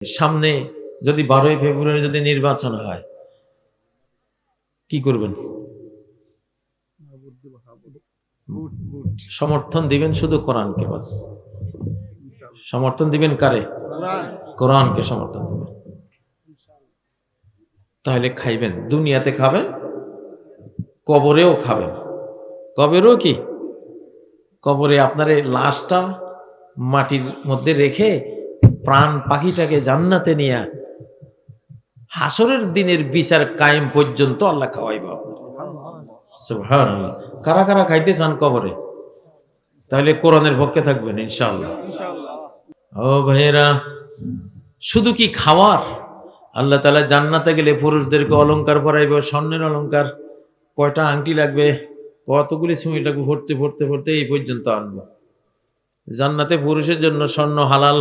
সামনে যদি 12ই ফেব্রুয়ারি যদি নির্বাচন হয় কি করবেন? সমর্থন দিবেন শুধু কোরআনকে, বাস সমর্থন দিবেন কারে? কোরআনকে সমর্থন দিবেন। তাহলে খাইবেন, দুনিয়াতে খাবেন, কবরেও খাবেন। কবরেও কি? কবরে আপনার এই লাশটা মাটির মধ্যে রেখে প্রাণ পাখিটাকে জান্নাতে নিয়ে হাসরের দিনের বিচার কায়েম পর্যন্ত আল্লাহ খাওয়াইব। সুবহানাল্লাহ। কারা কারা খাইতে চান কবরে? তাহলে কোরআনের পক্ষে থাকবেন ইনশাআল্লাহ। ও ভাইয়েরা, শুধু কি খাওয়ার? আল্লাহ তাআলা জান্নাতে গেলে পুরুষদেরকে অলংকার পরাইব, স্বর্ণের অলংকার। কয়টা আংটি লাগবে, কতগুলি সুই লাগবে, ভরতে ভরতে ভরতে এই পর্যন্ত আনবো। জান্নাতে পুরুষের জন্য স্বর্ণ হালাল,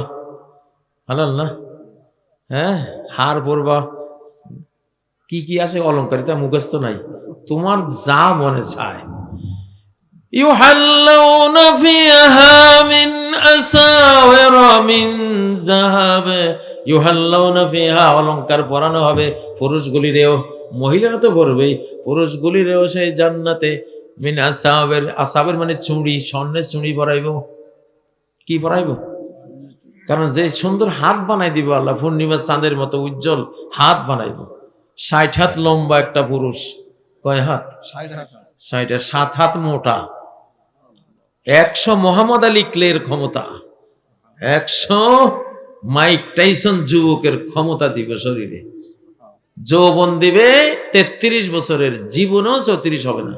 হালাল না? হ্যাঁ, হার পরবা, কি কি আছে অলংকারিতা মুখস্থ নাই, তোমার যা মনে চায়। ইউহাল্লাউনা ফিহা মিন আসাওিরা মিন যাহাব, ইউহাল্লাউনা ফিহা, অলংকার পরানো হবে পুরুষগুলিরেও, মহিলারা তো পরবেই, পুরুষগুলিরেও সেই জান্নাতে মিন আসাওির, আসাওির মানে চুড়ি, স্বর্ণের চুড়ি পরাইব। কি পরাইব? কারণ যে সুন্দর হাত বানাই দিব আল্লাহ, পূর্ণিমা চাঁদের মতো উজ্জ্বল হাত বানাইব। 60 হাত লম্বা একটা পুরুষ, কয় হাত? 60। 7 হাত মোটা, 100 মোহাম্মদ আলী ক্লের ক্ষমতা, 100 মাইক টাইসন যুবকের ক্ষমতা দিবে শরীরে। যৌবন দিবে 33 বছরের, জীবনেও 34 হবে না,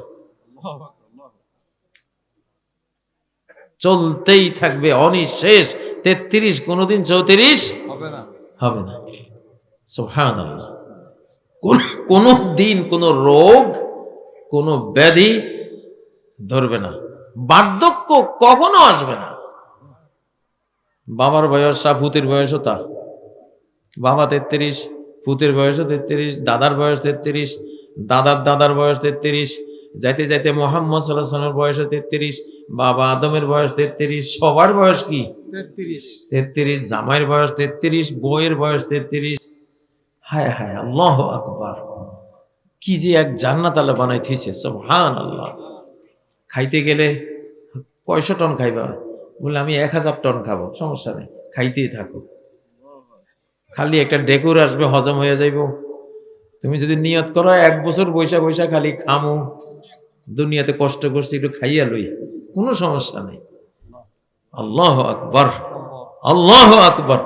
চলতেই থাকবে অনিঃশেষ। 33 কোনদিন 34 হবে না। সুবহানাল্লাহ। কোন দিন কোন রোগ, কোন ব্যাধি ধরবে না, বার্ধক্য কখনো আসবে না। বাবার বয়স, পুতের বয়সও তা, বাবা 33, পুতের বয়সও 33, দাদার বয়স 33, দাদার দাদার বয়স 33, যাইতে যাইতে মোহাম্মদ সাল্লাল্লাহু আলাইহি ওয়াসাল্লামের বয়স 33, বাবা আদমের বয়স 33, সবার বয়স কি 33, জামাইয়ের বয়স 33, বউয়ের বয়স 33। হায় হায়, আল্লাহু আকবার, কি যে এক জান্নাত আল্লাহ বানাইতেছে, সুবহানাল্লাহ। খাইতে গেলে কয়শো টন খাইবা? বলে আমি 1000 টন খাবো, সমস্যা নেই, খাইতেই থাকো। খালি একটা ডেকুর আসবে, হজম হয়ে যাইব। তুমি যদি নিয়ত করো 1 বছর বৈশা বৈশা খালি খামু, দুনিয়াতে কষ্ট করছি একটু খাইয়া লই, কোনো সমস্যা নেই। আল্লাহু আকবার, আল্লাহু আকবার।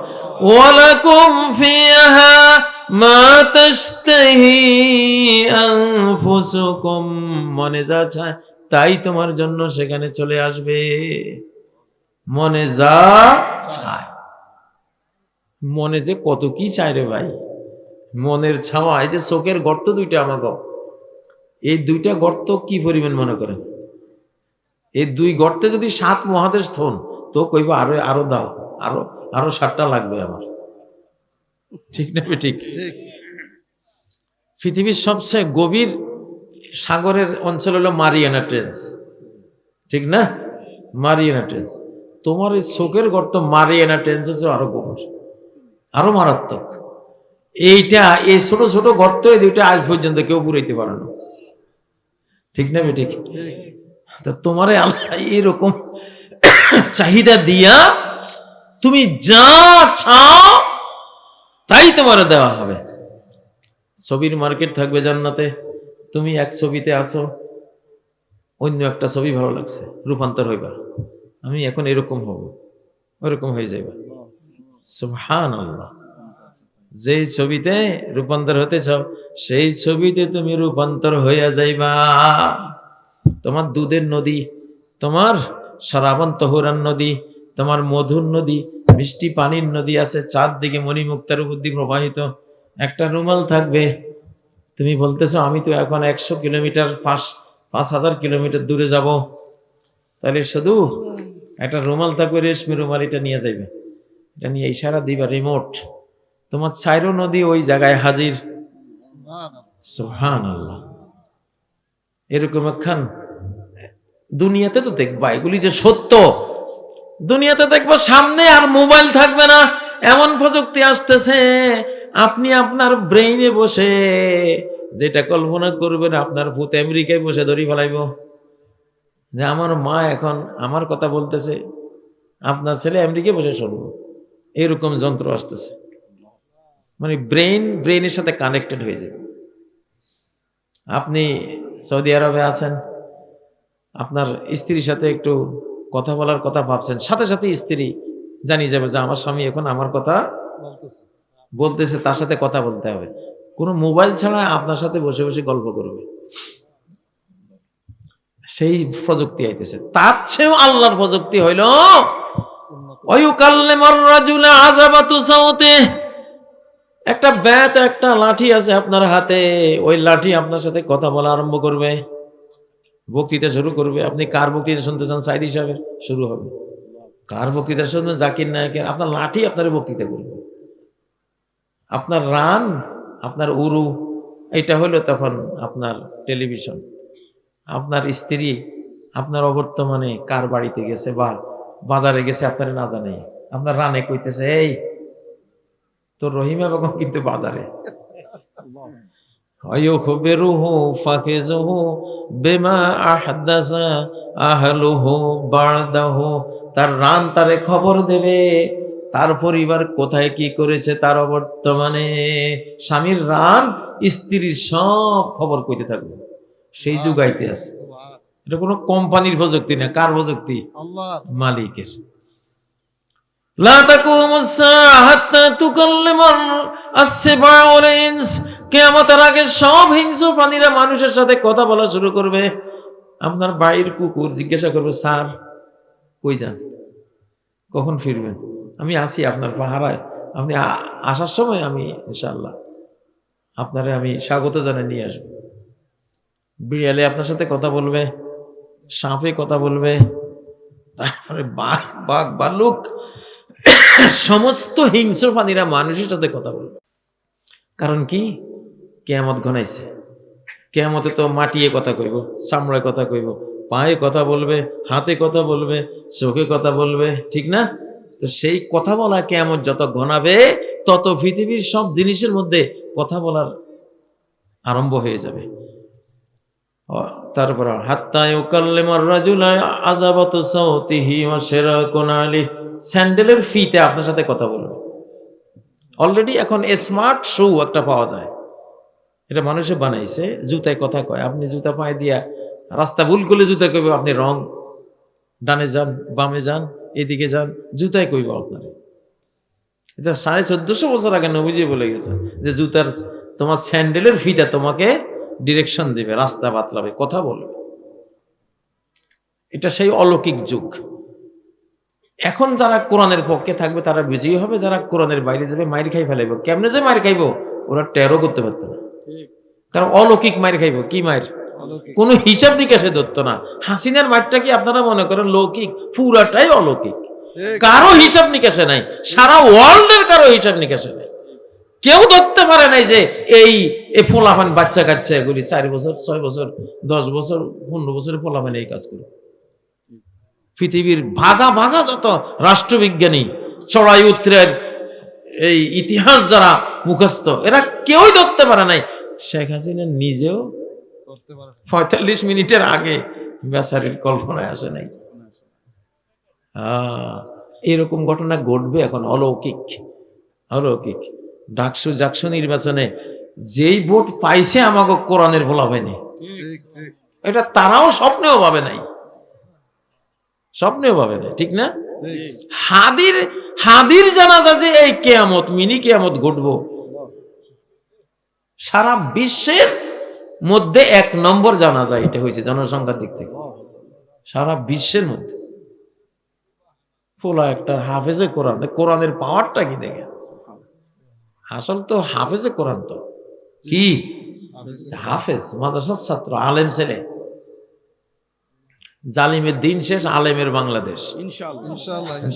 ওয়ালাকুম ফিহা মা তাশতাহি আনফুসুকুম, মনে যা চায় তাই তোমার জন্য সেখানে চলে আসবে, মনে যা চায়। মনে যে কত কি চায় রে ভাই, মনের ছাওয়া। এই যে চোখের গর্ত দুইটা আমাকে, এই দুইটা গর্ত কি পরিমাণ মনে করেন? এই 2 গর্তে যদি 7 মহাদেশ থন, তো কইবা আরো আরো দাও, আরো আরো 7টা লাগবে আমার, ঠিক না? ঠিক। পৃথিবীর সবচেয়ে গভীর সাগরের অঞ্চল হলো মারিয়ানা ট্রেঞ্চ, ঠিক না? Mariana trench. তোমার এই চোখের গর্ত মারিয়ানা ট্রেঞ্চ হচ্ছে আরো গভীর, আরো মারাত্মক। এইটা, এই ছোট ছোট গর্ত, এই দুইটা আজ পর্যন্ত কেউ পুরাইতে পারে না, ঠিক না? ঠিক। তো তোমার আল্লাহ এরকম চাহিদা দিয়া তুমি যা চাও তাই তোমার দেওয়া হবে। ছবির মার্কেট থাকবে জান্নাতে, তুমি এক ছবিতে আছো, অন্য একটা ছবি ভালো লাগছে, রূপান্তর হইবা, আমি এখন এরকম হব, ওরকম হয়ে যাইবা। সুবহানাল্লাহ। যেই ছবিতে রূপান্তর হতে চাও সেই ছবিতে তুমি রূপান্তর হইয়া যাইবা। তোমার দুধের নদী, তোমার সারাবন তহুরান নদী, তোমার মধুর নদী, মিষ্টি পানির নদী আছে, চারদিকে মণিমুক্তার উপর দিয়ে প্রবাহিত। একটা রুমাল থাকবে, তুমি বলতেছো আমি তো এখন 100 কিলোমিটার, 5000 কিলোমিটার দূরে যাব, তাহলে শুধু একটা রুমাল থাকবে, রেশমি রুমাল, এটা নিয়ে যাইবে, এটা নিয়ে ইশারা দিবা, রিমোট, তোমার 4 নদী ওই জায়গায় হাজির। সুবহানাল্লাহ। এরকম একখান দুনিয়াতে তো দেখবা, এগুলি যে সত্য, দুনিয়াতে দেখবা সামনে আর মোবাইল থাকবে না, এমন প্রযুক্তি আসতেছে, আপনি আপনার ব্রেইনে বসে যেটা কল্পনা করবেন, আপনার ভূত আমেরিকায় বসে ধরি ফেলাইব। যে আমার মা এখন আমার কথা বলতেছে, আপনার ছেলে আমেরিকায় বসে শুনবো, এরকম যন্ত্র আসতেছে। মানে ব্রেইনের সাথে কানেক্টেড হয়ে যাবে। আপনি সৌদি আরবে আছেন, আপনার স্ত্রীর সাথে একটু কথা বলার কথা ভাবছেন, সাথে সাথে স্ত্রী জানিয়ে যাবে যে আমার স্বামী এখন আমার কথা বলতেছে, তার সাথে কথা বলতে হবে। কোনো মোবাইল ছাড়া আপনার সাথে বসে বসে গল্প করবে, সেই প্রযুক্তি আইতেছে। তার চেয়েও আল্লাহর প্রযুক্তি হইল একটা ব্যাত, একটা লাঠি আছে আপনার হাতে, ওই লাঠি আপনার সাথে কথা বলা আরম্ভ করবে, বক্তৃতা শুরু করবে। আপনি কার বক্তৃতা শুনতে চান? সাইদ হিসাবে শুরু হবে। কার বক্তৃতা শুনবেন? জাকির নায়কের। আপনার লাঠি আপনার বক্তৃতা করবে। আপনার রান, আপনার উরু, এটা হলো তখন আপনার টেলিভিশন। আপনার স্ত্রী আপনার অবর্তমানে কার বাড়িতে গেছে বা বাজারে গেছে আপনার না জানে, আপনার রানে কইতেছে, এই তোর রহিমা বেগম কিন্তু বাজারে। তার রান তারে খবর দেবে, তার পরিবার কোথায় কি করেছে, তার অবর্তমানে স্বামীর রান স্ত্রীর সব খবর কইতে থাকবে। সেই যুগাইতে আছে। এটা কোনো কোম্পানির প্রযুক্তি না। কার প্রযুক্তি? মালিকের। লা তাকুমুস সাআ হাত্তা তুকাল্লিমার আস-সিবা ওয়াল ইনস। কিয়ামতের আগে সব হিংস্র প্রাণীরা মানুষের সাথে কথা বলা শুরু করবে। আপনার বাড়ির কুকুর জিজ্ঞাসা করবে, স্যার কই যান, কখন ফিরবেন? আমি আসি আপনার পাহারায়, আপনি আসার সময় আমি ইনশাআল্লাহ আপনারে আমি স্বাগত জানিয়ে নিয়ে আসবো। বিড়ালে আপনার সাথে কথা বলবে, সাপে কথা বলবে, তারপরে বাঘ, ভাল্লুক, সমস্ত হিংস্র প্রাণীরা মানুষের সাথে কথা বলবে। কারণ কি? কিয়ামত ঘনাইছে। কিয়ামতে তো মাটিয়ে কথা কইব, চামড়ায় কথা কইব, পায়ে কথা বলবে, হাতে কথা বলবে, চোখে কথা বলবে, ঠিক না? তো সেই কথা বলা কিয়ামত যত ঘনাবে, তত পৃথিবীর সব জিনিসের মধ্যে কথা বলার আরম্ভ হয়ে যাবে। তারপর হাত্তা ইউকাল্লিমার রাজুলা আযাবাতু সাওতিহি ওয়া শিরাকুন আলি, স্যান্ডেলের ফিতে আপনার সাথে কথা বলবে। অলরেডি এখন স্মার্ট শু একটা পাওয়া যায়, এটা মানুষে বানাইছে, জুতায় কথা কয়। আপনি জুতা পায়ে দিয়া রাস্তা ভুল করলে জুতা কইব আপনি রং, ডানে যান, বামে যান, এদিকে যান, জুতায় কইব আপনারে। এটা 1450 বছর আগে নবীজি বলে গেছে যে জুতার, তোমার স্যান্ডেলের ফিতা তোমাকে ডিরেকশন দিবে, রাস্তা বাতলাবে, কথা বলবে। এটা সেই অলৌকিক যুগ। এখন যারা কোরআনের পক্ষে থাকবে তারা বিজয়ী হবে, যারা কোরআনের বাইরে যাবে মাইর খাই ফেলাইব। কেমনে যে মাইর খাইব ওরা টেরও করতে পারত না, কারণ অলৌকিক মাইর খাইব। কি মাইর? কোন হিসাব নিকাশে ধরতো না। হাসিনার মাইরটা কি আপনারা মনে করেন লৌকিক? পুরাটাই অলৌকিক। কারো হিসাব নিকাশে নাই, সারা ওয়ার্ল্ডের কারো হিসাব নিকাশে নাই। কেউ ধরতে পারে নাই যে এই ফোলাফান বাচ্চা কাচ্চা এগুলি 4 বছর, 6 বছর, 10 বছর, 15 বছরের ফোলাফান এই কাজ করে। পৃথিবীর ভাগা ভাগা যত রাষ্ট্রবিজ্ঞানী, চড়াই উত্তরের এই ইতিহাস যারা মুখস্থ, এরা কেউই ধরতে পারে নাই। শেখ হাসিনা নিজেও 45 মিনিটের আগে বেচারির কল্পনায় আসে নাই। এরকম ঘটনা ঘটবে এখন, অলৌকিক। অলৌকিক। ডাকসু জাকসু নির্বাচনে যেই ভোট পাইছে আমাকে কোরআনের বলা হয়নি, এটা তারাও স্বপ্নেও ভাবে নাই, স্বপ্নেও ভাবে নাই, ঠিক না? হাদির জানাজা যে এই কিয়ামত, মিনি কিয়ামত ঘটবো, সারা বিশ্বের মধ্যে 1 নম্বর জানাজা এটা হয়েছে জনসংখ্যার দিক থেকে, সারা বিশ্বের মধ্যে। ফোলা একটা হাফেজে কোরআন, কোরআনের পাওয়ারটা কি দেখে। আসল তো হাফেজে কোরআন, তো কি হাফেজ, মাদ্রাসার ছাত্র, আলেম ছেলে। জালিমের দিন শেষ, আলেমের বাংলাদেশ।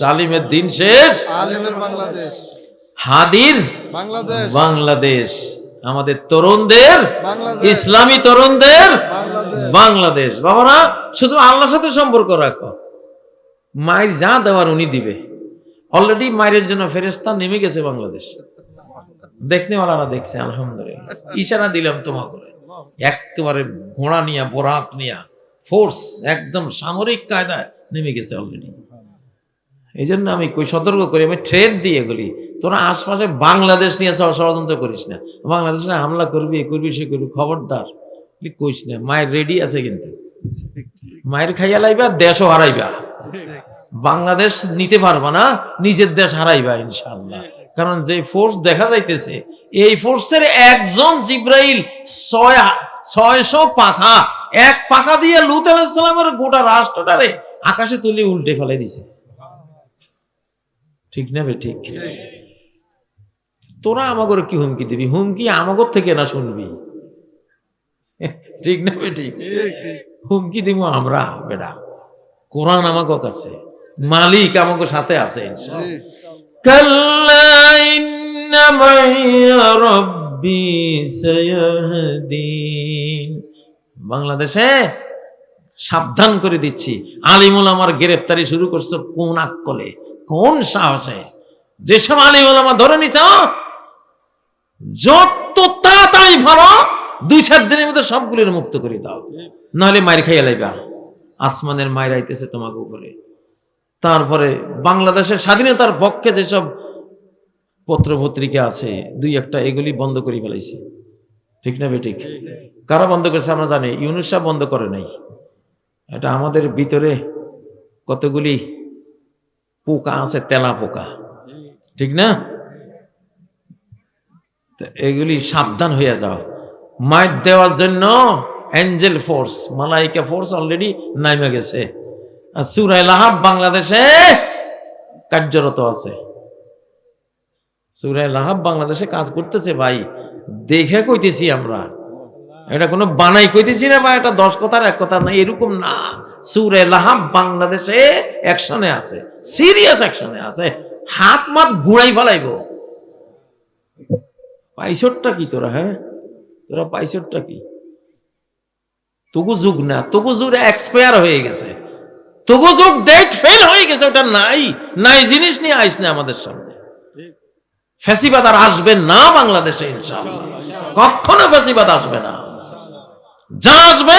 জালিমের দিন শেষ, আলেমের বাংলাদেশ। হাদির বাংলাদেশ। আমাদের তরুণদের, ইসলামী তরুণদের বাংলাদেশ। বাবারা, শুধু আল্লাহর সাথে সম্পর্ক রাখো, মায়ের যা দেওয়ার উনি দিবে। অলরেডি মায়ের জন্য ফেরেশতা নেমে গেছে বাংলাদেশ, দেখনেওয়ালারা দেখছে আলহামদুলিল্লাহ। ইশারা দিলাম তোমাকে, একেবারে ঘোড়া নিয়া বোরাক নিয়া ফোর্স একদম সামরিক কায়দায় নেমে গেছে অলরেডি। এই জন্য আমি কই সতর্ক করি, আমি ট্রেড দিয়ে বলি তোরা আশপাশে বাংলাদেশ নিয়ে ষড়যন্ত্র করিস না, বাংলাদেশে হামলা করবি সে করবি, খবরদার কইস না। মায়ের রেডি আছে, কিন্তু মায়ের খাইয়া লাইবা, দেশও হারাইবা, বাংলাদেশ নিতে পারবা না, নিজের দেশ হারাইবা ইনশাআল্লাহ। কারণ যে ফোর্স দেখা যাইতেছে, এই ফোর্সের একজন জিব্রাইল 600 পাখা, এক পাখা দিয়ে লূত আলাইহিস সালামের গোটা রাষ্ট্রটারে আকাশে তুলে উল্টে ফেলে দিছে। ঠিক না বে ঠিক? তোরা আমাগরে কি হুমকি দিবি? হুমকি আমাগর থেকে না শুনবি, ঠিক না বে ঠিক? হুমকি দিব আমরা বেটা, কোরআন আমাগো কাছে, মালিক আমাগো সাথে আছে ইনশাআল্লাহ। কাল্লা ইন্না মাইয়া রাব্বি সায়াহদিন। বাংলাদেশে সাবধান করে দিচ্ছি, আলিমুল আমার গ্রেফতারি শুরু করছে কোন আকলে, কোন সাহসে? যেসব আলিমুল আমার ধরে নিছে, যত তাড়াতাড়ি ভালো 2-4 দিনের মধ্যে সবগুলোর মুক্ত করে দাও, নাহলে মায়ের খাইয়া লাইবা। আসমানের মায়ের আইতেছে তোমাকে উপরে। তারপরে বাংলাদেশের স্বাধীনতার পক্ষে যেসব পত্র পত্রিকা আছে 2-1টা, এগুলি বন্ধ করে ফেলাইছে, ঠিক না বেঠিক? কারা বন্ধ করেছে আমরা জানি, ইউনূস সাহেব বন্ধ করে নাই। এটা আমাদের ভিতরে কতগুলি পোকা আছে, তেলা পোকা, ঠিক না? এগুলি সাবধান হয়ে যাও। মাইর দেওয়ার জন্য Angel force, Malaika force already নামে গেছে। আর সূরা লাহাব বাংলাদেশে কার্যরত আছে, সূরা লাহাব বাংলাদেশে কাজ করতেছে ভাই, দেখে কইতেছি আমরা, এটা কোনো বানাই কইতেছি না, বা এটা 10 কথার 1 কথা না, এরকম না। সূরা লাহাব বাংলাদেশে অ্যাকশনে আছে, সিরিয়াস অ্যাকশনে আছে, হাত মাত গুড়াই ফেলাইব। পাইছরটা কি তোরা? হ্যাঁ, তোরা পাইছরটা কি? তবু যুগ না, তবু যুগ এক্সপায়ার হয়ে গেছে, তবু যুগ ডেট ফেল হয়ে গেছে, ওটা নাই নাই জিনিস নিয়ে আইস না আমাদের সামনে। ফ্যাসিবাদ আর আসবে না বাংলাদেশে ইনশাআল্লাহ, কখনো ফ্যাসিবাদ আসবে না। যা আসবে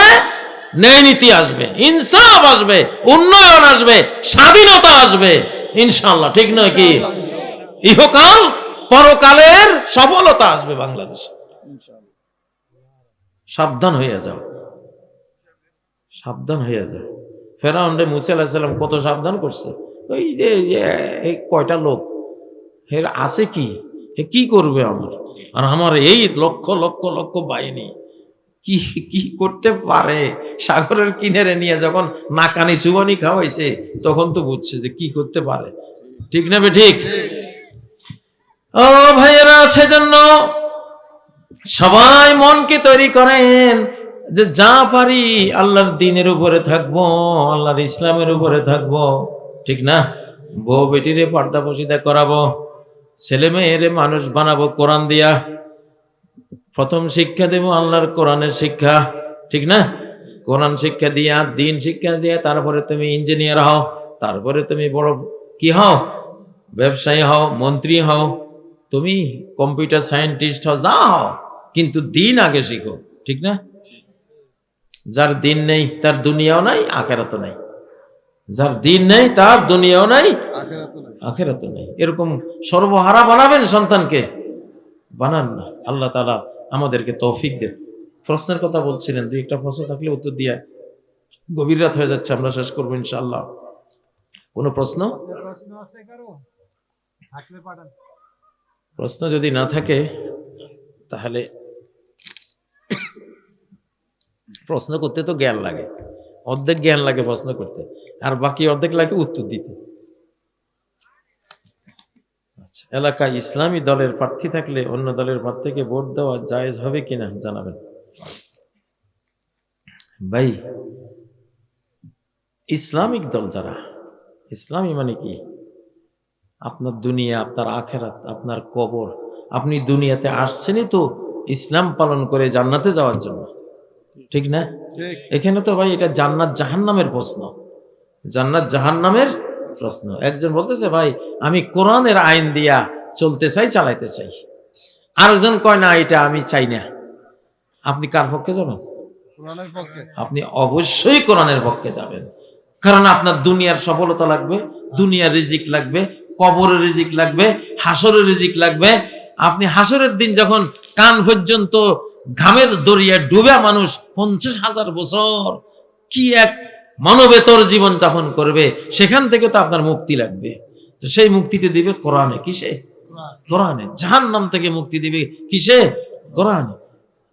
ন্যায় নীতি আসবে, ইনসাফ আসবে, উন্নয়ন আসবে, স্বাধীনতা আসবে ইনশাআল্লাহ, ঠিক নয় কি? ইহকাল পরকালের সফলতা আসবে বাংলাদেশে। সাবধান হয়ে যাও, সাবধান হয়ে যাও। ফেরাউন রে মুসা আলাইহিস সালাম কত সাবধান করছে। ওই যে এই কয়টা লোক এর আছে কি, কি করবে আমার, আর আমার এই লক্ষ লক্ষ লক্ষ বাহিনী কি কি করতে পারে? সাগরের কিনারে নিয়ে যখন নাকানি চুবানি খাওয়াইছে, তখন তো বুঝছে যে কি করতে পারে, ঠিক না বে ঠিক? ও ভাইয়েরা, সেজন্য সবাই মনকে তৈরি করেন যে যা পারি আল্লাহর দ্বীনের উপরে থাকবো, আল্লাহর ইসলামের উপরে থাকবো, ঠিক না? বউ বেটিরে পর্দা পশিদা করাবো, ছেলে মেয়েরে মানুষ বানাবো কোরআন দিয়া। প্রথম শিক্ষা দেব আল্লাহর কোরআনের শিক্ষা, ঠিক না? কোরআন শিক্ষা দিয়া, দিন শিক্ষা দিয়া, তারপরে তুমি ইঞ্জিনিয়ার হও, তারপরে তুমি বড় কি হও, ব্যবসায়ী হও, মন্ত্রী হও, তুমি কম্পিউটার সায়েন্টিস্ট হও, যা হও, কিন্তু দিন আগে শিখো, ঠিক না? যার দিন নেই তার দুনিয়াও নাই, আখেরাতও নাই। যার দিন নেই তার দুনিয়াও নাই, আখেরাতও নাই। এরকম সর্বহারা বানাবেন সন্তানকে? বানান না। আল্লাহ তাআলা আমাদেরকে তৌফিক দেন। প্রশ্নের কথা বলছিলেন, 2-1টা প্রশ্ন থাকলে উত্তর দিয়ে, গভীর রাত হয়ে যাচ্ছে, আমরা শেষ করবো ইনশাআল্লাহ। কোনো প্রশ্ন? প্রশ্ন যদি না থাকে তাহলে, প্রশ্ন করতে তো জ্ঞান লাগে, অর্ধেক জ্ঞান লাগে প্রশ্ন করতে, আর বাকি অর্ধেক লাগে উত্তর দিতে। আচ্ছা, এলাকায় ইসলামী দলের প্রার্থী থাকলে অন্য দলের প্রার্থীকে ভোট দেওয়া জায়েজ হবে কিনা জানাবেন। ভাই, ইসলামিক দল যারা, ইসলামী মানে কি? আপনার দুনিয়া, আপনার আখেরাত, আপনার কবর। আপনি দুনিয়াতে আসছেনই তো ইসলাম পালন করে জান্নাতে যাওয়ার জন্য, ঠিক না? এখানে তো ভাই এটা জান্নাত জাহান্নামের প্রশ্ন, জান্নাত জাহান্নামের প্রশ্ন। একজন বলতেছে ভাই আমি কোরআনের আইন দিয়া চলতে চাই, চালাইতে চাই। আরেকজন কয় না এটা আমি চাই না। আপনি কার পক্ষে যাবেন? আপনি অবশ্যই কোরআনের পক্ষে যাবেন, কারণ আপনার দুনিয়ার সফলতা লাগবে, দুনিয়ার রিজিক লাগবে, কবরের রিজিক লাগবে, হাসরের রিজিক লাগবে। আপনি হাসরের দিন যখন কান পর্যন্ত ঘামের দরিয়ায় ডুবে মানুষ 50,000 বছর কি এক মানবেতর জীবন যাপন করবে, সেখান থেকে তো আপনার মুক্তি লাগবে। তো সেই মুক্তিতে দিবে কোরআনে। কিসে? কোরআনে। জাহান্নাম থেকে মুক্তি দিবে কিসে? কোরআনে।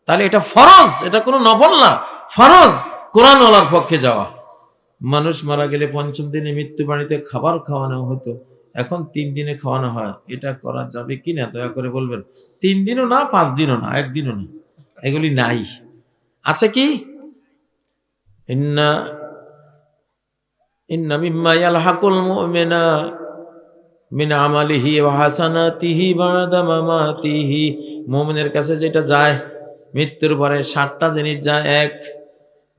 তাহলে এটা ফরজ, এটা কোনো নফল না, ফরজ কোরআনওয়ালার পক্ষে যাওয়া। মানুষ মারা গেলে 5ম দিনে মৃত্যু বাড়িতে খাবার খাওয়ানো হতো, এখন 3 দিনে খাওয়ানো হয়। এটা করা যাবে কিনা দয়া করে বলবেন। 3 দিনও না, 5 দিনও না, 1 দিনও না, এগুলি নাই। আছে কি? ইন্না ইন্না মিম্মা ইয়ালহাকুল মুমিনা মিন আমালিহি ওয়া হাসানাতিহি বা'দা মামাতিহি। মুমিনের কাছে যেটা যায় মৃত্যুর পরে 7টা জিনিস যায়। 1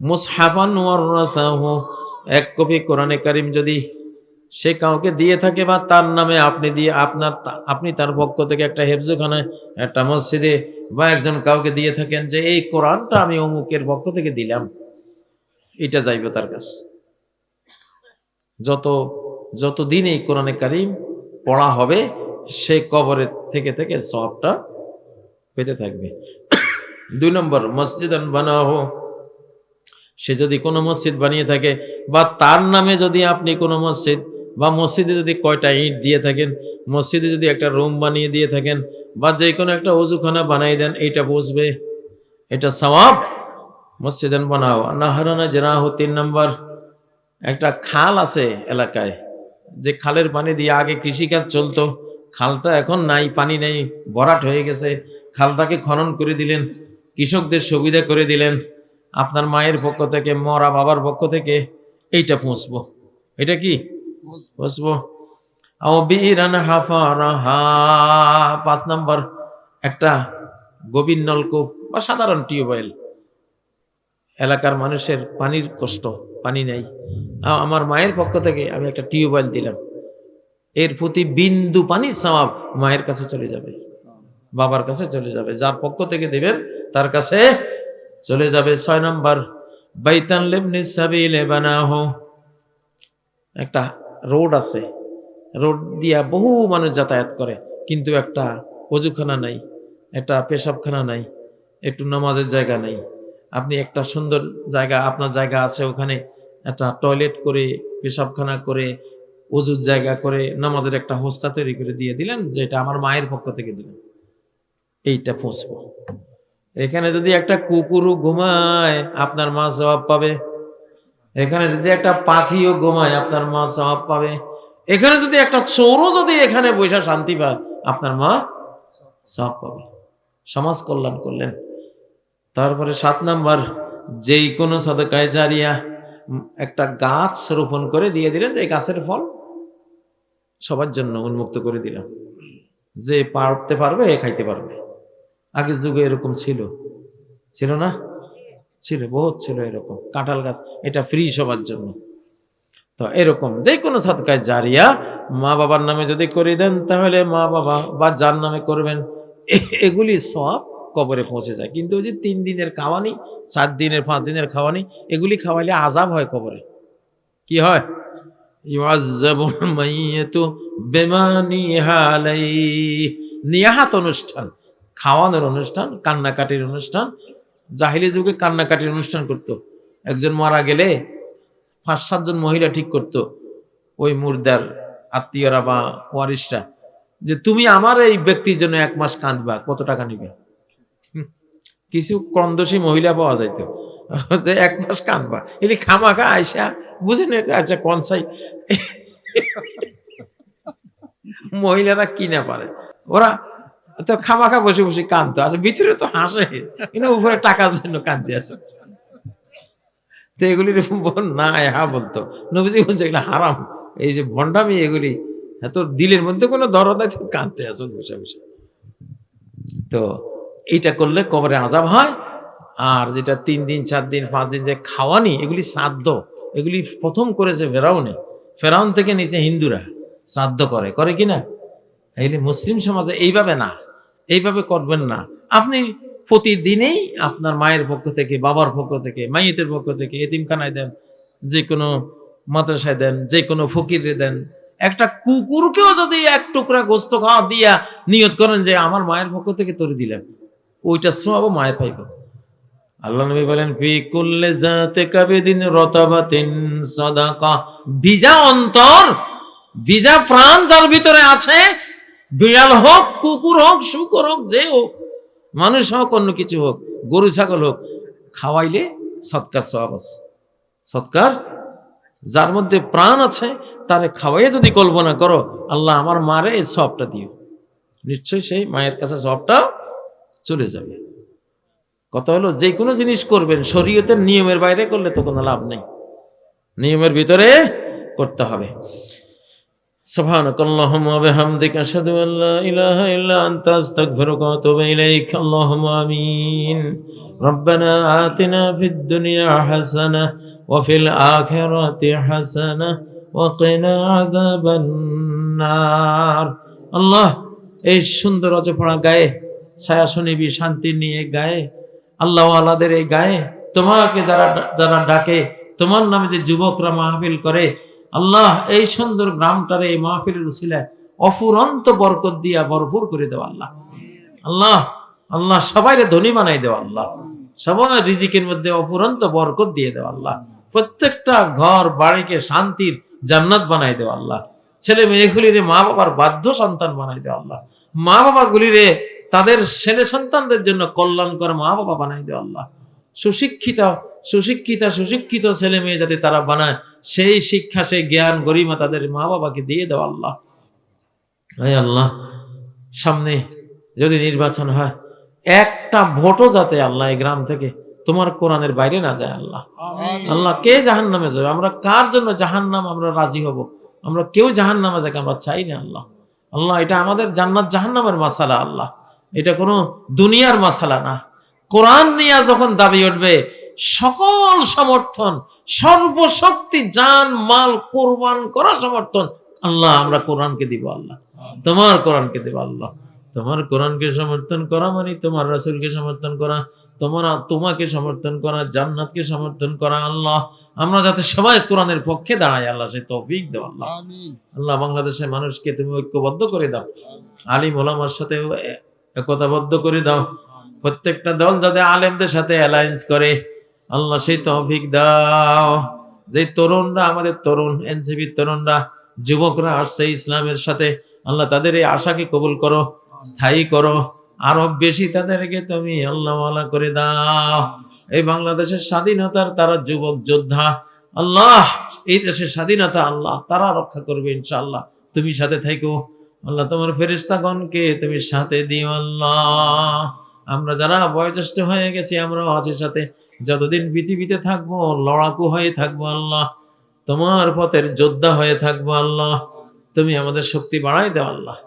মুসহাফান ওয়ারাসাহু, 1 কপি কোরআনে কারীম যদি সে কাউকে দিয়ে থাকে বা তার নামে আপনি দিয়ে আপনি তার পক্ষ থেকে একটা হেফজখানায়, একটা মসজিদে বা একজন কাউকে দিয়ে থাকেন যে এই কোরআনটা আমি অমুকের পক্ষ থেকে দিলাম, এটা যাইবে তার কাছে। যতদিন এই কোরআনে কারীম পড়া হবে সে কবরের থেকে থেকে সওয়াবটা পেতে থাকবে। 2 নম্বর মসজিদান বানাহু, সে যদি কোনো মসজিদ বানিয়ে থাকে বা তার নামে যদি আপনি কোনো মসজিদ বা মসজিদে যদি কয়টা ইট দিয়ে থাকেন, মসজিদে যদি একটা রুম বানিয়ে দিয়ে থাকেন বা যে কোনো একটা ওযুখানা বানিয়ে দেন, এইটা বুঝবে, এটা সওয়াব। মসজিদান বানাও নাহরানা জরাহু। 3 নম্বর একটা খাল আছে এলাকায়, যে খালের পানি দিয়ে আগে কৃষিকাজ চলতো, খালটা এখন নাই, পানি নেই, ভরাট হয়ে গেছে, খালটাকে খনন করে দিলেন, কৃষকদের সুবিধা করে দিলেন। আপনার মায়ের পক্ষ থেকে, মরা বাবার পক্ষ থেকে এইটা পৌঁছবো। এটা কি পৌঁছবো? 5 নম্বর একটা গভীর নলকূপ বা সাধারণ টিউবওয়েল। এলাকার মানুষের পানির কষ্ট, পানি নাই, আমার মায়ের পক্ষ থেকে আমি একটা টিউবওয়েল দিলাম, এর প্রতি বিন্দু পানি সওয়াব মায়ের কাছে চলে যাবে, বাবার কাছে চলে যাবে, যার পক্ষ থেকে দেবেন তার কাছে চলে যাবে। 6 নম্বর বাইতান লিবনিস সাবিলে বানাহু, একটা রোড আছে, রোড দিয়া বহু মানুষ যাতায়াত করে, কিন্তু একটা ওযুখানা নাই, একটা পেশাবখানা নাই, একটু নামাজের জায়গা নাই। আপনি একটা সুন্দর জায়গা, আপনার জায়গা আছে, ওখানে একটা টয়লেট করে, পেশাবখানা করে, ওযুর জায়গা করে, নামাজের একটা হোস্তা তৈরি করে দিয়ে দিলেন যে এটা আমার মায়ের পক্ষ থেকে দিলেন, এইটা পৌঁছবো। এখানে যদি একটা কুকুরও ঘুমায় আপনার মা সওয়াব পাবে, এখানে যদি একটা পাখিও ঘুমায় আপনার মা সওয়াব পাবে, এখানে যদি একটা চোরও যদি এখানে বসে শান্তি পায় আপনার মা সওয়াব পাবে। সমাজ কল্যাণ করলেন। তারপরে 7 নম্বর যেই কোনো সাদকায়ে জারিয়া, একটা গাছ রোপণ করে দিয়ে দিলেন, এই গাছের ফল সবার জন্য উন্মুক্ত করে দিলাম, যে পারতে পারবে এ খাইতে পারবে। আগের যুগে এরকম ছিল না? ছিল, বহুত ছিল এরকম। কাঁঠাল গাছ, এটা ফ্রি সবার জন্য। তো এরকম যে কোনো সাদকায়ে জারিয়া মা বাবার নামে যদি করে দেন, তাহলে মা বাবা বা যার নামে করবেন এগুলি সওয়াব কবরে পৌঁছে যায়। কিন্তু ওই যে 3 দিনের খাওয়ানি, 4 দিনের, 5 দিনের খাওয়ানি, এগুলি খাওয়াইলে আযাব হয় কবরে। কি হয়? ইউআযাবুল মাইয়িতু বিমা নিহা আলাইহি। নিয়াহাত অনুষ্ঠান, খাওয়ানোর অনুষ্ঠান, কান্নাকাটির অনুষ্ঠান। জাহিলি যুগে কান্নাকাটির অনুষ্ঠান করতো। একজন মারা গেলে 5-7 জন মহিলা ঠিক করতো, ওই মুর্দার আত্মীয়রা বা ওয়ারিশরা, যে তুমি আমার এই ব্যক্তির জন্য 1 মাস কাঁদবা, কত টাকা নিবে? কিছু কন্দসী মহিলা পাওয়া যাইতো যে 1 মাস কাঁদবা, এলি খামাখা আয়সা বুঝেন। আচ্ছা কনসাই মহিলারা কি না পারে, ওরা তো খামাখা বসে বসে কাঁদতো। আচ্ছা ভিতরে তো হাসে, কিন্তু উপরে টাকার জন্য কাঁদতে আছে। তো এগুলি না হা বলতো নবীজি বলছে এগুলো হারাম, এই যে ভণ্ডামি, এগুলি এত দিলের মধ্যে কোনো দরদ নাই, তো কাঁদতে আসো বসে বসে। তো এইটা করলে কবরে আযাব হয়। আর যেটা 3 দিন, 4 দিন, 5 দিন যে খাওয়ানি, এগুলি শ্রাদ্ধ, এগুলি প্রথম করেছে ফেরাউনে। ফেরাউন থেকে নিচে হিন্দুরা শ্রাদ্ধ করে, করে কি না? এই মুসলিম সমাজে এইভাবে না, এইভাবে করবেন না। আপনি প্রতিদিনেই আপনার মায়ের পক্ষ থেকে, বাবার পক্ষ থেকে, মাইয়েতের পক্ষ থেকে এতিমখানায় দেন, যে কোনো মাদ্রাসায় দেন, যে কোনো ফকিরে দেন। একটা কুকুরকেও যদি এক টুকরা গোস্ত খাওয়া দিয়া নিয়ত করেন যে আমার মায়ের পক্ষ থেকে তোরে দিলাম, ওইটা সব মায়ের পাইব। আল্লাহ নবী বলেন ফি কুল্লি যাতি কাবিদিন রতাবাতিন সাদাকা, ভিজা অন্তর, ভিজা প্রাণ যার ভিতরে আছে, বিড়াল হোক, কুকুর হোক, শুকর হোক, যে হোক, মানুষ হোক, অন্য কিছু হোক, গরু ছাগল হোক, খাওয়াইলে সৎকার সওয়াব আছে। সৎকার যার মধ্যে প্রাণ আছে তারে খাওয়াইয়ে যদি কল্পনা করো আল্লাহ আমার মারে এই সওয়াবটা দিও, নিশ্চয়ই সেই মায়ের কাছে সওয়াবটা চলে যাবে। কথা হলো যে কোনো জিনিস করবেন শরীয়তের নিয়মের বাইরে করলে তো কোনো লাভ নেই, নিয়মের ভিতরে করতে হবে। সুবহানাকাল্লাহুম্মা ওয়া বিহামদিকা আশহাদু আল লা ইলাহা ইল্লা আনতা আস্তাগফিরুকা ওয়া আতুবু ইলাইক। আল্লাহুম্মা আমিন। রব্বানা আতিনা ফিদ দুনিয়া হাসানাহ ওয়া ফিল আখিরাতি হাসানাহ ওয়া কিনা আযাবান নার। আল্লাহ, এই সুন্দর অজপড়া গায়ে ছায়া শুনিবি শান্তি নিয়ে গায়ে, আল্লাহ আল্লাহদের এই গায়ে তোমাকে যারা যারা ডাকে, তোমার নামে যে যুবকরা মাহফিল করে, আল্লাহ এই সুন্দর গ্রামটারে এই মাহফিলের উসিলায় অফুরন্ত বরকত দিয়া ভরপুর করে দেও আল্লাহ। আল্লাহ আল্লাহ সবাইরে ধনী বানাই দেও আল্লাহ, সবাই রিজিকের মধ্যে অফুরন্ত বরকত দিয়ে দেও আল্লাহ, প্রত্যেকটা ঘর বাড়িকে শান্তির জান্নাত বানাই দেও আল্লাহ, ছেলে মেয়েগুলিরে মা বাবার বাধ্য সন্তান বানাই দেও আল্লাহ, মা বাবা গুলিরে তাদের ছেলে সন্তানদের জন্য কল্যাণকর মা বাবা বানাই দেও আল্লাহ, সুশিক্ষিত ছেলে মেয়ে যাতে তারা বানায় সেই শিক্ষা, সেই জ্ঞান গরিমা তাদের মা বাবাকে দিয়ে দেও আল্লাহ। আল্লাহ সামনে যদি নির্বাচন হয় একটা ভোটও যাতে আল্লাহ এই গ্রাম থেকে তোমার কোরআনের বাইরে না যায় আল্লাহ। আল্লাহ কে জাহান্নামে যাবে, আমরা কার জন্য জাহান্নাম আমরা রাজি হব, আমরা কেউ জাহান্নামে যাকে আমরা চাই না আল্লাহ। আল্লাহ এটা আমাদের জান্নাত জাহান্নামের মাসালা আল্লাহ, এটা কোনো দুনিয়ার মাসালা না। কোরআন নিয়ে যখন দাবি উঠবে সকল সমর্থন, সর্বশক্তি, জান মাল কোরবান করা সমর্থন আল্লাহ আমরা কোরআনকে দিব আল্লাহ, তোমার কোরআনকে দেব আল্লাহ। তোমার কোরআনকে সমর্থন করা মানে তোমার রাসূলকে সমর্থন করা, তোমাকে সমর্থন করা, জান্নাতকে সমর্থন করা আল্লাহ। আমরা যাতে সবাই কোরআনের পক্ষে দাঁড়াই আল্লাহ, সেই তৌফিক দাও আল্লাহ। আল্লাহ বাংলাদেশের মানুষকে তুমি ঐক্যবদ্ধ করে দাও, আলিম ওলামার সাথে একতাবদ্ধ করে দাও, প্রত্যেকটা দল যাতে আলেমদের সাথে অ্যালায়েন্স করে আল্লাহ সেই তৌফিক দাও। যে তরুণরা, আমাদের তরুণ এনসিপি তরুণরা, যুবকরা আসছে ইসলামের সাথে, আল্লাহ তাদের এই আশাকে কবুল করো, স্থায়ী করো, আরো বেশি তাদেরকে তুমি আল্লাহ ওয়ালা করে দাও। এই বাংলাদেশের স্বাধীনতার তারা যুবক যোদ্ধা আল্লাহ, এই দেশের স্বাধীনতা আল্লাহ তারা রক্ষা করবে ইনশাআল্লাহ, তুমি সাথে থাকো আল্লাহ, তোমার ফেরেশতাগণকে তুমি সাথে দিও আল্লাহ। আমরা যারা বয়োজ্যেষ্ঠ হয়ে গেছি আমরাও আছি সাথে, যতদিন পৃথিবীতে থাকবো লড়াকু হয়ে থাকবো আল্লাহ, তোমার পথের যোদ্ধা হয়ে থাকবো আল্লাহ। তুমি আমাদের শক্তি বাড়াই দাও আল্লাহ,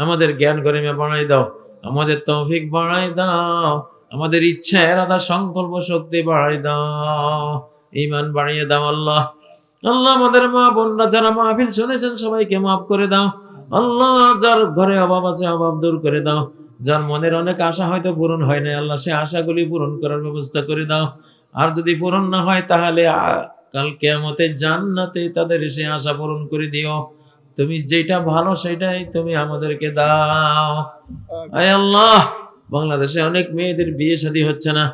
আমাদের জ্ঞান গরিমা বাড়াই দাও, আমাদের তৌফিক বাড়াই দাও, আমাদের ইচ্ছা এরাদা সংকল্প শক্তি বাড়াই দাও, ঈমান বাড়িয়ে দাও আল্লাহ। আল্লাহ আমাদের মা বোনরা যারা মাহফিল শুনেছেন সবাইকে মাফ করে দাও আল্লাহ, যার ঘরে অভাব আছে অভাব দূর করে দাও, যার মনের অনেক আশা হয়তো পূরণ হয় না আল্লাহ সে আশাগুলি পূরণ করার ব্যবস্থা করে দাও, আর যদি পূরণ না হয় তাহলে কাল কিয়ামতে জান্নাতে তাদের সে আশা পূরণ করে দিও। তুমি যেটা ভালো সেটাই তুমি আমাদেরকে দাও। আয় আল্লাহ বাংলাদেশে অনেক মেয়েদের বিয়ে শাদী হচ্ছে না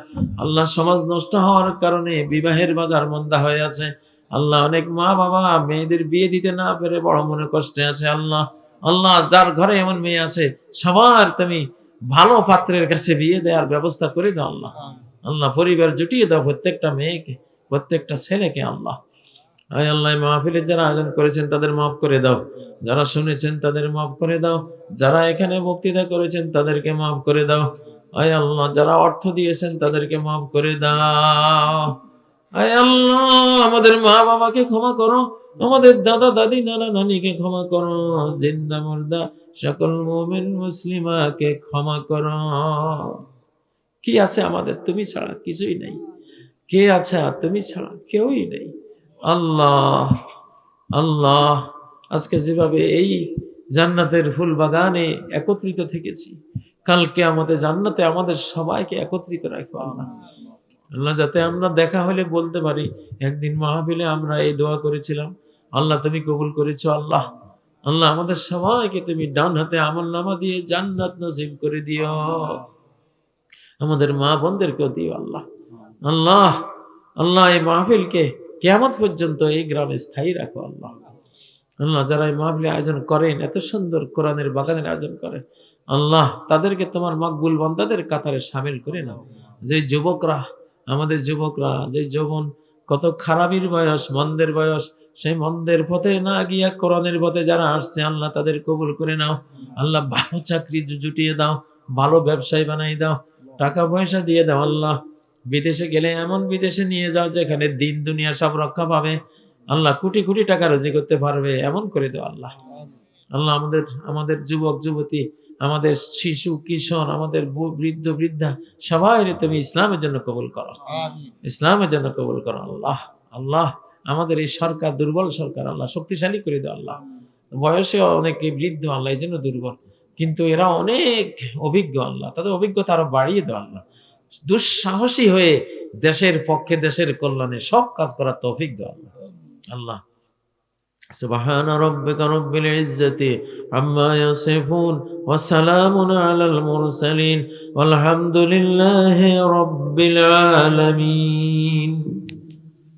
আল্লাহ, সমাজ নষ্ট হওয়ার কারণে বিবাহের বাজার মন্দা হয়ে আছে আল্লাহ, অনেক মা বাবা মেয়েদের বিয়ে দিতে না পেরে বড় মনে কষ্টে আছে আল্লাহ। আল্লাহ যার ঘরে এমন মেয়ে আছে সবার তুমি ভালো পাত্রের কাছে বিয়ে দেওয়ার ব্যবস্থা করে দাও আল্লাহ। আল্লাহ পরিবার জুটিয়ে দাও, প্রত্যেকটা মেয়েকে, প্রত্যেকটা ছেলেকে আল্লাহ। আয় আল্লাহ মাহফিলের যারা আয়োজন করেছেন তাদের মাফ করে দাও, যারা শুনেছেন তাদের মাফ করে দাও, যারা এখানে বক্তৃতা করেছেন তাদেরকে মাফ করে দাও। আয় আল্লাহ যারা অর্থ দিয়েছেন তাদেরকে মাফ করে দাও। আয় আল্লাহ আমাদের মা বাবাকে ক্ষমা করো, আমাদের দাদা দাদি নানা নানিকে ক্ষমা করো, জিন্দা মুর্দা সকল মুমিন মুসলিমাকে ক্ষমা করো। কি আছে আমাদের তুমি ছাড়া কিছুই নেই, কে আছে তুমি ছাড়া কেউই নেই আল্লাহ। আল্লাহ, আজকে যেভাবে এই জান্নাতের ফুল বাগানে একত্রিত থেকেছি, কালকে আমাদের জান্নাতে আমাদের সবাইকে একত্রিত রাখো আল্লাহ। আল্লাহ, যাতে আমরা দেখা হলে বলতে পারি একদিন মাহফিলে আমরা এই দোয়া করেছিলাম, আল্লাহ তুমি কবুল করেছো। আল্লাহ, আল্লাহ আমাদের সবাইকে তুমি ডান হাতে আমলনামা দিয়ে জান্নাত নসিব করে দিও, আমাদের মা বোনদেরকেও দিও আল্লাহ। আল্লাহ, আল্লাহ এই মাহফিলকে কিয়ামত পর্যন্ত এই গ্রামে স্থায়ী রাখো আল্লাহ। আল্লাহ, যারা এই মাহফিলের আয়োজন করেন, এত সুন্দর কোরআনের বাগানের আয়োজন করেন, আল্লাহ তাদেরকে তোমার মকবুল বান্দাদের কাতারে শামিল করে নাও। যে যুবকরা, আমাদের যুবকরা, যে যৌবন কত খারাপির বয়স, মন্দের বয়স, সেই মন্দের পথে না গিয়া কোরআনের পথে যারা আসছে, আল্লাহ তাদের কবুল করে নাও। আল্লাহ ভালো চাকরি জুটিয়ে দাও, ভালো ব্যবসায়ী বানাই দাও, টাকা পয়সা দিয়ে দাও আল্লাহ। বিদেশে গেলে এমন বিদেশে নিয়ে যাও যেখানে দিন দুনিয়া সব রক্ষা পাবে, আল্লাহ কোটি কোটি টাকা রোজি করতে পারবে, এমন করে দাও আল্লাহ। আল্লাহ আমাদের আমাদের যুবক যুবতী, আমাদের শিশু কিশোর, আমাদের বৃদ্ধ বৃদ্ধা সবাই তুমি ইসলামের জন্য কবুল করো, ইসলামের জন্য কবুল করো আল্লাহ। আল্লাহ আমাদের এই সরকার দুর্বল সরকার, আল্লাহ শক্তিশালী করে দাও আল্লাহ। বয়সে অনেকে বৃদ্ধ আল্লাহ, এই জন্য দুর্বল, কিন্তু এরা অনেক অভিজ্ঞ আল্লাহ, তাদের অভিজ্ঞতা আরো বাড়িয়ে দাও আল্লাহ। দুঃসাহসী হয়ে দেশের পক্ষে, দেশের কল্যাণে সব কাজ করার তৌফিক দাও আল্লাহ। আল্লাহ সুবহান রাব্বিকা রব্বিল ইজ্জাতি আম্মা ইয়াসিফুন ওয়া সালামুন আলাল মুরসালিন ওয়াল হামদুলিল্লাহি রাব্বিল আলামিন।